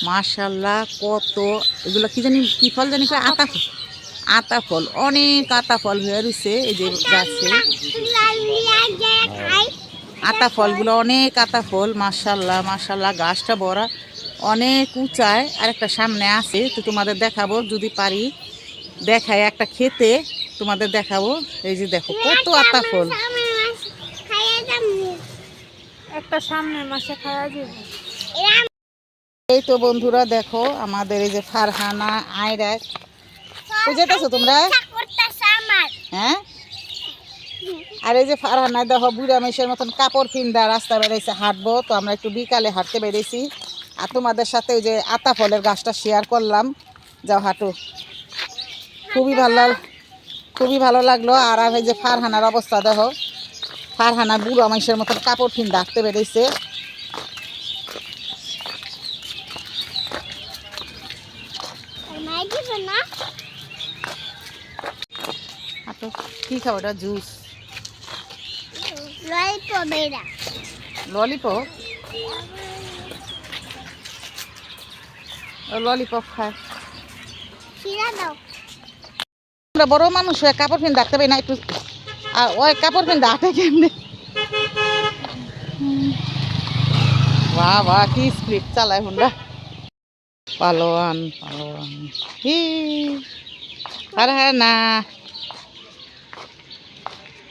মাশাআল্লাহ কত এগুলো কি জানি কি ফল জানি কয় আতা ফল। আতা ফল অনেক আতা ফল হয়ে রয়েছে এই যে গাছে। আতা ফলগুলো অনেক আতা ফল মাশাআল্লাহ মাশাআল্লাহ গাছটা বড় অনেক উঁচায় আর একটা সামনে আছে তো তোমাদের দেখাবো যদি পারি দেখায় একটা খেতে তোমাদের দেখাবো। এই যে দেখো কত আতা ফল একটা সামনের মাসে খাওয়া যাবে। এই তো বন্ধুরা দেখো আমাদের এই যে ফারহানা আয়রা যেতেছো তোমরা হ্যাঁ আর এই যে ফারহানা দেখো বুড়া মেশের মতন কাপড় পিন্দা রাস্তা বেড়াইছে হাঁটবো তো আমরা একটু বিকালে হাঁটতে বেরিয়েছি আর তোমাদের সাথে ওই যে আতা ফলের গাছটা শেয়ার করলাম যাও হাঁটো খুবই ভালো লাগলো। আর এই যে ফারহানার অবস্থা দেখো ফারহানা বুড়া মেশের মতন কাপড় পিন্দা হাঁটতে বেরিয়েছে। কি খাবো এটা জুস ললিপপ ললিপপ খায় বড় মানুষ হয়ে কাপড় পিন ডাকতে পারি না একটু ওই কাপড় পিন ডাকে কেমনি বাহ বাহ কি স্পিড চালায় হুন্ডা পালোয়ান পালোয়ান আর হ্যাঁ না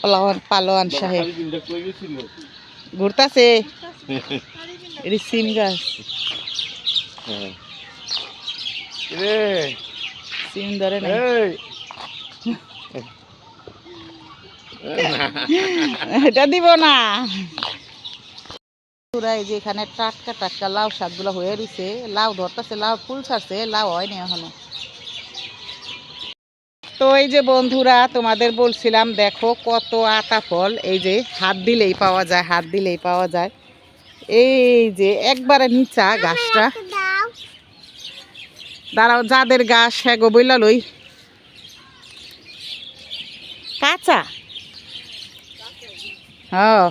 পালোয়ান পালোয়ান সাহেব ঘুরতাছে এটি সিম গাছ সিম ধরে না এটা দিব না এই যে এখানে টাটকা টাটকা লাউ শাকগুলো হয়ে রয়েছে লাউ ধরতেছে লাউ ফুল ছাড়ছে লাউ হয়নি এখনো। তো এই যে বন্ধুরা তোমাদের বলছিলাম দেখো কত আতা ফল এই যে হাত দিলেই পাওয়া যায় হাত দিলেই পাওয়া যায়। এই যে একবারে নিচা গাছটা দাঁড়াও যাদের গাছ হ্যাঁ গো বইলা লই কাঁচা হ্যাঁ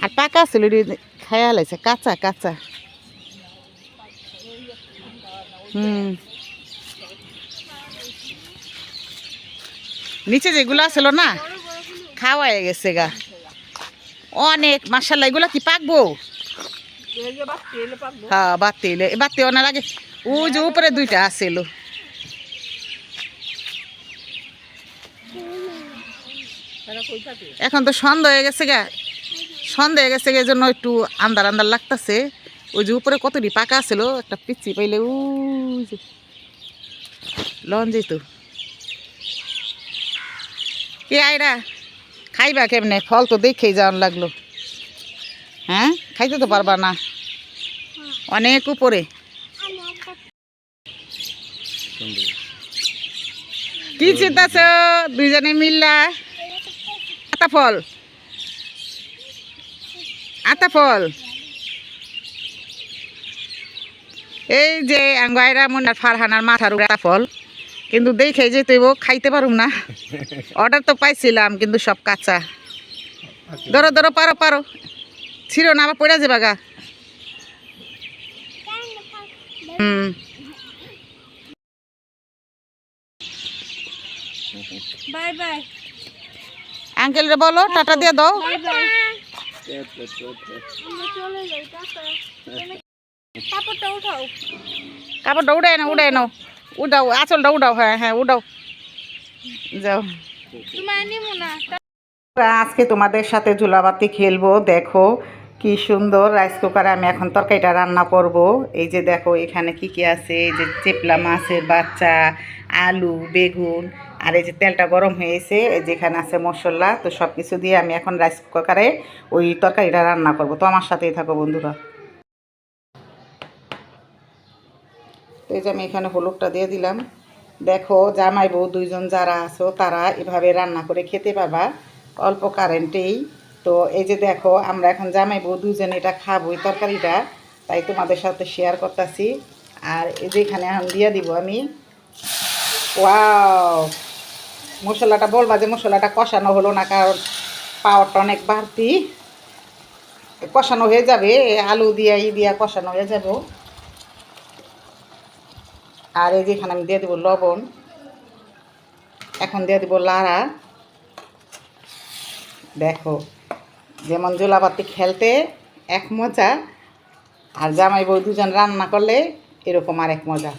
আর পাকা ছিল খায়া লাইছে কাঁচা কাঁচা নিচে যেগুলো ছিল না খাওয়াই গেছে গা অনেক মাশাআল্লাহ এগুলো কি পাকবো হ্যাঁ বাতি বাতি অনার আগে ওই যে উপরে দুইটা আছিল এখন তো সন্ধ্যা হয়ে গেছে গা সন্ধ্যা হয়ে গেছে এই জন্য একটু আন্দার আন্দার লাগতেছে। ওই যে উপরে কতটি পাকা ছিল একটা পিচ্ছি পাইলে ও লন যেত কে আয়রা খাইবা কেমনে ফল তো দেখেই যাওয়ার লাগলো হ্যাঁ খাইতে তো পারবা না অনেক উপরে কি চিন্তাছ দুইজনে মিল্লা আতা ফল আতা ফল এই যে আঙ্গাইরা মনার ফারহানার মাথার উপরে আতা ফল কিন্তু দেখে যে তুই খাইতে পারুম না অর্ডার তো পাইছিলাম কিন্তু সব কাঁচা ধরো ধরো পারো পারো ছিল না আবার পড়ে যাবা গা বাই বাই আঙ্কেল রে বলো টাটা দিয়ে দাও কাপড়টা উঠাও কাপড়টা উড়াই না উঠাও আঁচলটা উঠাও হ্যাঁ হ্যাঁ উঠাও যাও তোমার নিমু না আজকে তোমাদের সাথে ঝুলাবাতি খেলবো দেখো কি সুন্দর রাইস কুকারে আমি এখন তরকারিটা রান্না করব। এই যে দেখো এখানে কি কি আছে এই যে চেপলা মাছের বাচ্চা আলু বেগুন আর এই যে তেলটা গরম হয়েছে এই যেখানে আছে মশলা তো সব কিছু দিয়ে আমি এখন রাইস কুকারে ওই তরকারিটা রান্না করব। তো আমার সাথেই থাকো বন্ধুরা। তো এই যে আমি এখানে হলুদটা দিয়ে দিলাম। দেখো জামাই বউ দুইজন যারা আছো তারা এভাবে রান্না করে খেতে পাবা অল্প কারেন্টেই। তো এই যে দেখো আমরা এখন জামাই বউ দুইজন এটা খাবো এই তরকারিটা তাই তোমাদের সাথে শেয়ার করতেছি। আর এই যে এখানে এখন দিয়ে দিব আমি ওয়াও মশলাটা বলবা যে মশলাটা কষানো হলো না কারণ পাওয়ারটা অনেক বাড়তি কষানো হয়ে যাবে আলু দিয়া দিয়া কষানো হয়ে যাব। আর এই যে এখানে আমি দিয়ে দেবো লবণ। এখন দিয়ে দেবো লাড়া। দেখো যেমন জোলাপাতি খেলতে এক মজা, আর জামাই বউ দুজন রান্না করলে এরকম আর এক মজা।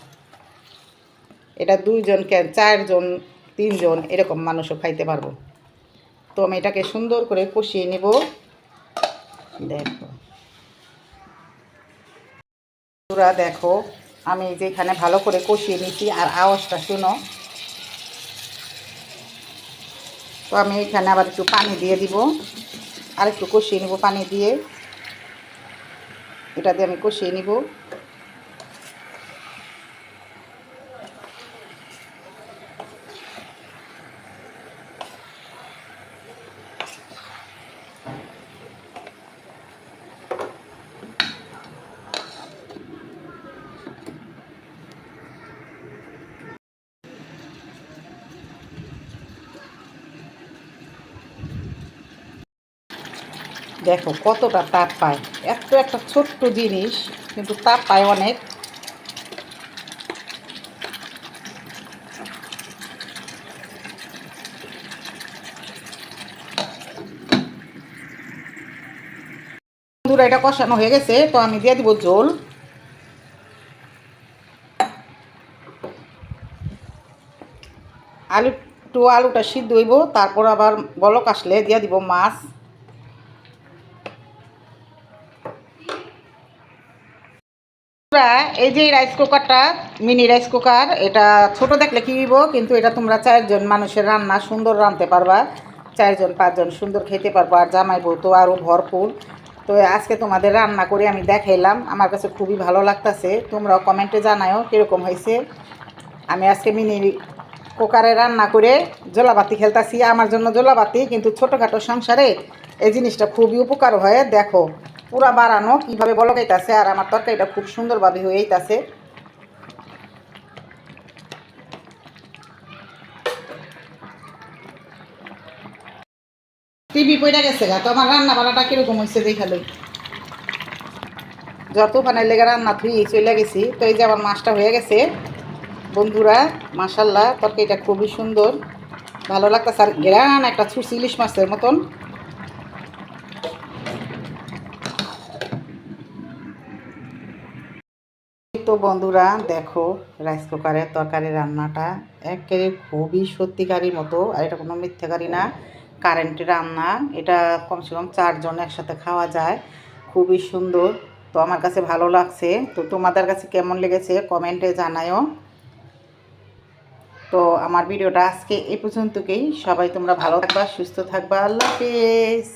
এটা 2 জন, 4 জন, 3 জন এরকম মানুষও খাইতে পারবো। তো আমি এটাকে সুন্দর করে কষিয়ে নেব। দেখো পুরা দেখো আমি যেখানে ভালো করে কষিয়ে নিচ্ছি, আর আওয়াজটা শুনো। তো আমি এখানে আবার একটু পানি দিয়ে দিব, আর একটু কষিয়ে নেব পানি দিয়ে। এটা দিয়ে আমি কষিয়ে নিব। দেখো কতটা তাপ পায়, এত একটা ছোট্ট জিনিস কিন্তু তাপ পায় অনেক। বন্ধুরা এটা কষানো হয়ে গেছে, তো আমি দিয়ে দিব ঝোল। আলুটা সিদ্ধ হইব, তারপর আবার বলক আসলে দিয়ে দিব মাছ। এই যে রাইস কুকারটা, মিনি রাইস কুকার, এটা ছোট দেখলে কি হইব, কিন্তু এটা তোমরা 4 জন মানুষের রান্না সুন্দর রাঁধতে পারবা। 4 জন 5 জন সুন্দর খেতে পারবো, আর জামাই বউ তো আরও ভরপুর। তো আজকে তোমাদের রান্না করে আমি দেখাইলাম, আমার কাছে খুবই ভালো লাগতেছে। তোমরাও কমেন্টে জানাও কীরকম হয়েছে। আমি আজকে মিনি কুকারে রান্না করে জোলাবাতি খেলতেছি। আমার জন্য জোলাবাতি, কিন্তু ছোটোখাটো সংসারে এই জিনিসটা খুবই উপকার হয়। দেখো পুরা বাড়ানো কীভাবে বলকাইতেছে, আর আমার তরকারিটা খুব সুন্দরভাবে হয়েইতেছে। টিভি পড়ে গেছে গা, তো আমার রান্না বান্নাটা কীরকম হয়েছে দেখালো। যত পানের লেগে রান্না ধুয়ে চলে গেছি। তো এই যে আমার মাছটা হয়ে গেছে বন্ধুরা, মাশাল্লাহ তরকারিটা খুবই সুন্দর, ভালো লাগতেছে। আর গ্রান একটা ছুঁচি ইলিশ মাছের মতন। তো বন্ধুরা দেখো রাইস কুকারের তরকারি রান্নাটা একেবারে খুবই সত্যিকারই মতো, আর এটা কোনো মিথ্যাকারী না, কারেন্টের রান্না। এটা কমসে কম 4 জন একসাথে খাওয়া যায়, খুবই সুন্দর। তো আমার কাছে ভালো লাগছে। তো তোমাদের কাছে কেমন লেগেছে কমেন্টে জানাও। তো আমার ভিডিওটা আজকে এই পর্যন্তই। সবাই তোমরা ভালো থাকবা, সুস্থ থাকবা। আল্লাহ হাফেজ।